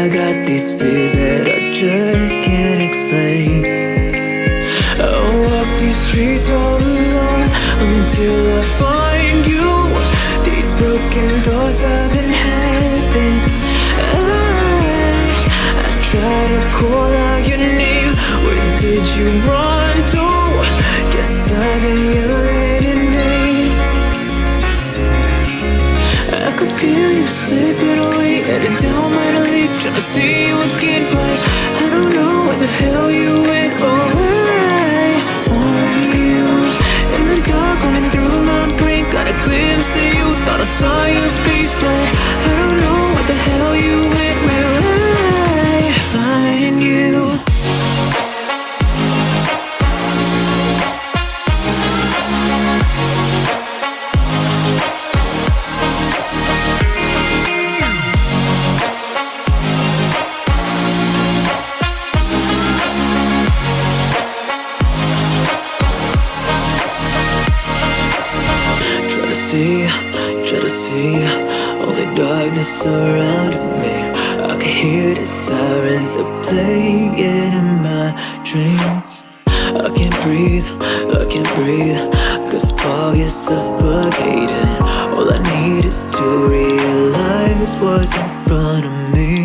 I got these fears that I just can't explain. I walk these streets all alone until I find you. These broken thoughts I've been having. I try to call out your name. Where did you run to? Guess I've been yelling in vain. I could feel you slipping away, headed down my lane, trying to see you again, but I don't know where the hell you went. Oh, where are you? In the dark, running through my brain, got a glimpse of you, thought I saw your face, but I don't know where the hell you went. Will I find you? Try to see only darkness around me. I can hear the sirens, they're playing in my dreams. I can't breathe, cause fog is suffocating. All I need is to realize what's in front of me.